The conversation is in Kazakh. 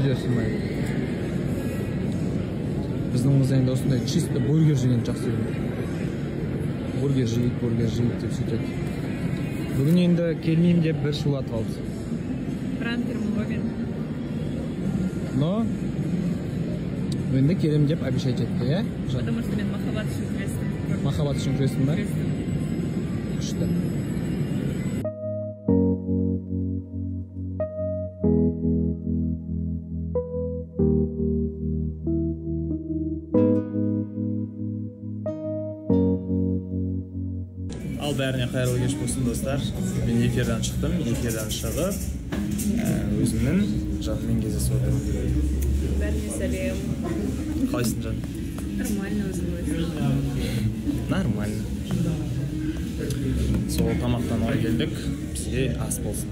видео снимает. Біздің қыз енді осындай чисто бургер жеген жақсы көреді. Бургер жейік деп сөйтеді. Бүгін енді келмеймін деп бір шулатып алыпсыз. Пранкер мұғымен. Но енді келем деп обещать етті, иә? Потому что мен махаббат үшін күрестім. Махаббат үшін күрестім ба? Күшті. Ал бәріне қайырлы кеш болсын, достар. Мен эфирден шықтым. Эфирден шығып, өзімнің жаныммен кездесіп отырмын. Бәріне сәлем. Қалайсың, жан? Нормально өзім. Нормально. Сол тамақтан ой келдік. Бізге ас болсын.